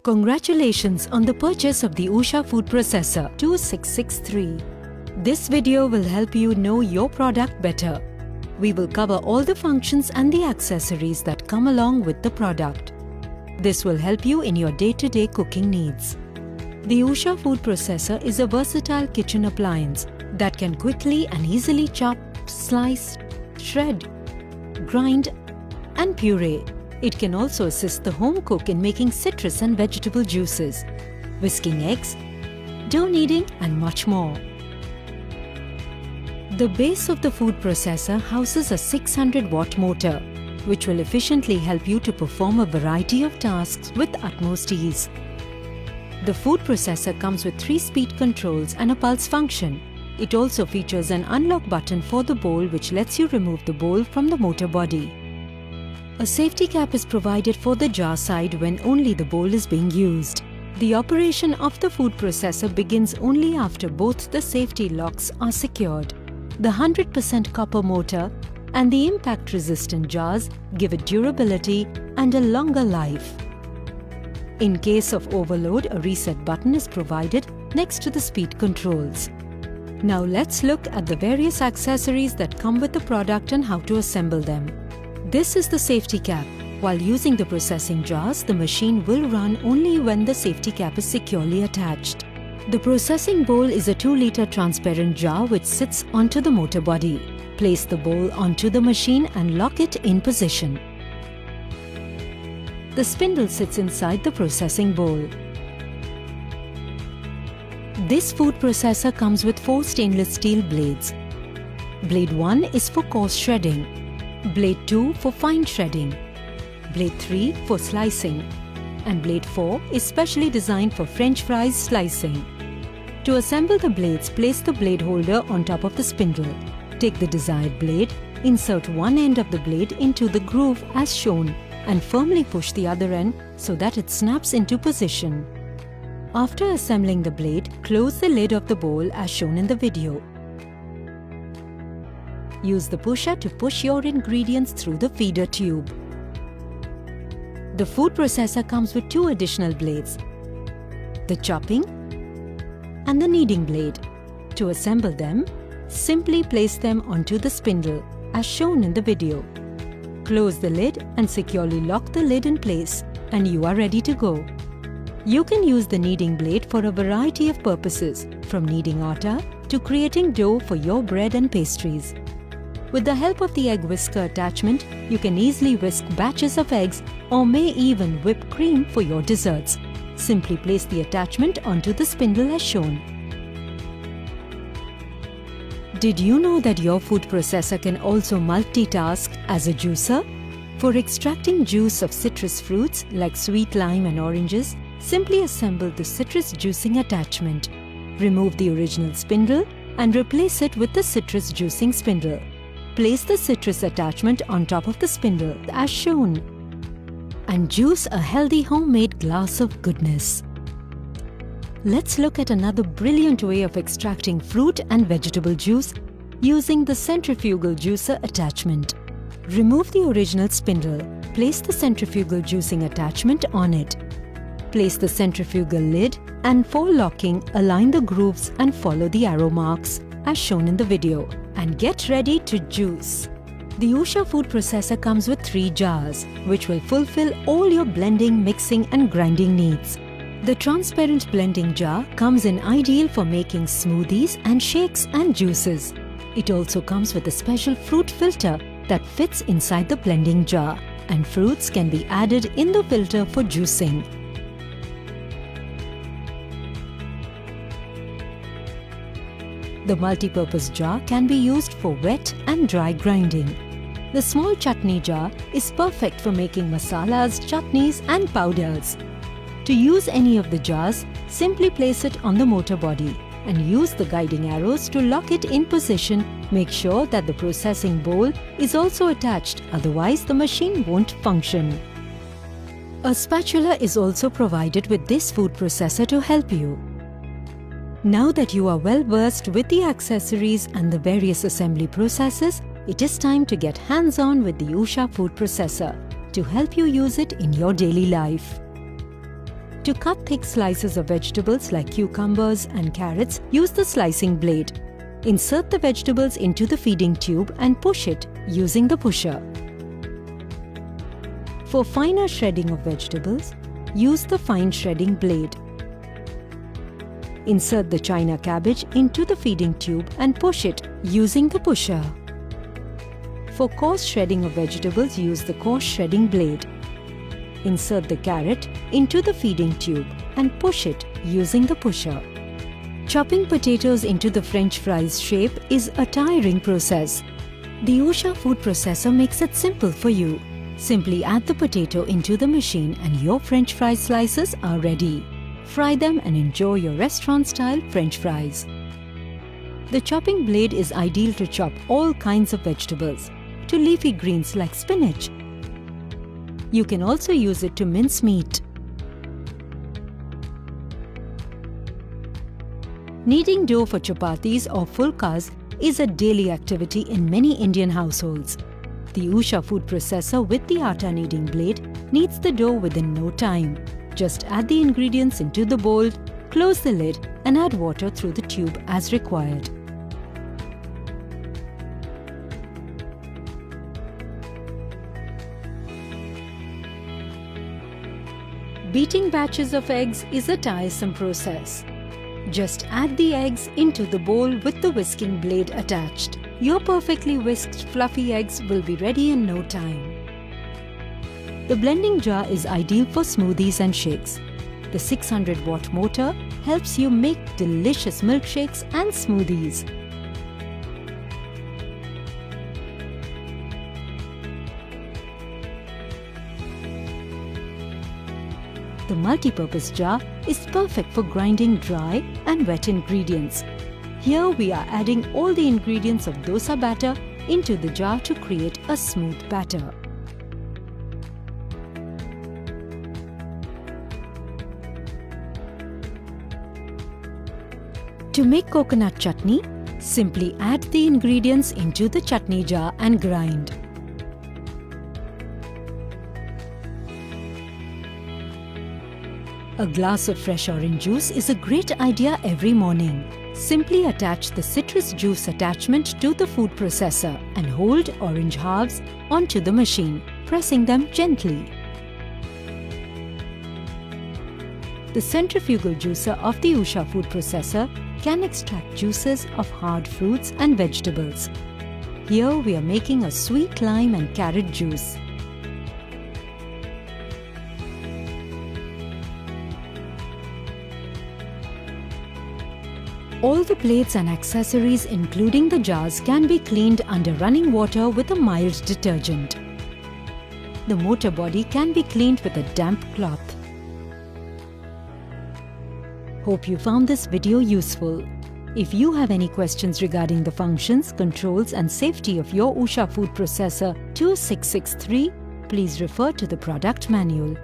Congratulations on the purchase of the Usha Food Processor 2663. This video will help you know your product better. We will cover all the functions and the accessories that come along with the product. This will help you in your day-to-day cooking needs. The Usha Food Processor is a versatile kitchen appliance that can quickly and easily chop, slice, shred, grind and puree. It can also assist the home cook in making citrus and vegetable juices, whisking eggs, dough kneading and much more. The base of the food processor houses a 600-watt motor, which will efficiently help you to perform a variety of tasks with utmost ease. The food processor comes with 3 speed controls and a pulse function. It also features an unlock button for the bowl which lets you remove the bowl from the motor body. A safety cap is provided for the jar side when only the bowl is being used. The operation of the food processor begins only after both the safety locks are secured. The 100% copper motor and the impact-resistant jars give it durability and a longer life. In case of overload, a reset button is provided next to the speed controls. Now let's look at the various accessories that come with the product and how to assemble them. This is the safety cap. While using the processing jars, the machine will run only when the safety cap is securely attached. The processing bowl is a 2-liter transparent jar which sits onto the motor body. Place the bowl onto the machine and lock it in position. The spindle sits inside the processing bowl. This food processor comes with 4 stainless steel blades. Blade 1 is for coarse shredding. Blade 2 for fine shredding, Blade 3 for slicing, and Blade 4 is specially designed for French fries slicing. To assemble the blades, place the blade holder on top of the spindle. Take the desired blade, insert one end of the blade into the groove as shown and firmly push the other end so that it snaps into position. After assembling the blade, close the lid of the bowl as shown in the video. Use the pusher to push your ingredients through the feeder tube. The food processor comes with 2 additional blades, the chopping and the kneading blade. To assemble them, simply place them onto the spindle as shown in the video. Close the lid and securely lock the lid in place and you are ready to go. You can use the kneading blade for a variety of purposes, from kneading atta to creating dough for your bread and pastries. With the help of the egg whisker attachment, you can easily whisk batches of eggs or may even whip cream for your desserts. Simply place the attachment onto the spindle as shown. Did you know that your food processor can also multitask as a juicer? For extracting juice of citrus fruits like sweet lime and oranges, simply assemble the citrus juicing attachment. Remove the original spindle and replace it with the citrus juicing spindle. Place the citrus attachment on top of the spindle as shown and juice a healthy homemade glass of goodness. Let's look at another brilliant way of extracting fruit and vegetable juice using the centrifugal juicer attachment. Remove the original spindle. Place the centrifugal juicing attachment on it. Place the centrifugal lid and for locking, align the grooves and follow the arrow marks as shown in the video. And get ready to juice. The Usha food processor comes with 3 jars, which will fulfill all your blending, mixing and grinding needs. The transparent blending jar comes in ideal for making smoothies and shakes and juices. It also comes with a special fruit filter that fits inside the blending jar, and fruits can be added in the filter for juicing. The multi-purpose jar can be used for wet and dry grinding. The small chutney jar is perfect for making masalas, chutneys and powders. To use any of the jars, simply place it on the motor body and use the guiding arrows to lock it in position. Make sure that the processing bowl is also attached, otherwise the machine won't function. A spatula is also provided with this food processor to help you. Now that you are well versed with the accessories and the various assembly processes, it is time to get hands-on with the Usha food processor to help you use it in your daily life. To cut thick slices of vegetables like cucumbers and carrots, use the slicing blade. Insert the vegetables into the feeding tube and push it using the pusher. For finer shredding of vegetables, use the fine shredding blade. Insert the China cabbage into the feeding tube and push it using the pusher. For coarse shredding of vegetables, use the coarse shredding blade. Insert the carrot into the feeding tube and push it using the pusher. Chopping potatoes into the French fries shape is a tiring process. The Usha food processor makes it simple for you. Simply add the potato into the machine and your French fry slices are ready. Fry them and enjoy your restaurant-style French fries. The chopping blade is ideal to chop all kinds of vegetables, to leafy greens like spinach. You can also use it to mince meat. Kneading dough for chapatis or fulkas is a daily activity in many Indian households. The Usha food processor with the atta kneading blade kneads the dough within no time. Just add the ingredients into the bowl, close the lid and add water through the tube as required. Beating batches of eggs is a tiresome process. Just add the eggs into the bowl with the whisking blade attached. Your perfectly whisked fluffy eggs will be ready in no time. The blending jar is ideal for smoothies and shakes. The 600-watt motor helps you make delicious milkshakes and smoothies. The multi-purpose jar is perfect for grinding dry and wet ingredients. Here we are adding all the ingredients of dosa batter into the jar to create a smooth batter. To make coconut chutney, simply add the ingredients into the chutney jar and grind. A glass of fresh orange juice is a great idea every morning. Simply attach the citrus juice attachment to the food processor and hold orange halves onto the machine, pressing them gently. The centrifugal juicer of the Usha food processor can extract juices of hard fruits and vegetables. Here we are making a sweet lime and carrot juice. All the plates and accessories including the jars can be cleaned under running water with a mild detergent. The motor body can be cleaned with a damp cloth. Hope you found this video useful. If you have any questions regarding the functions, controls and safety of your Usha food processor 2663, please refer to the product manual.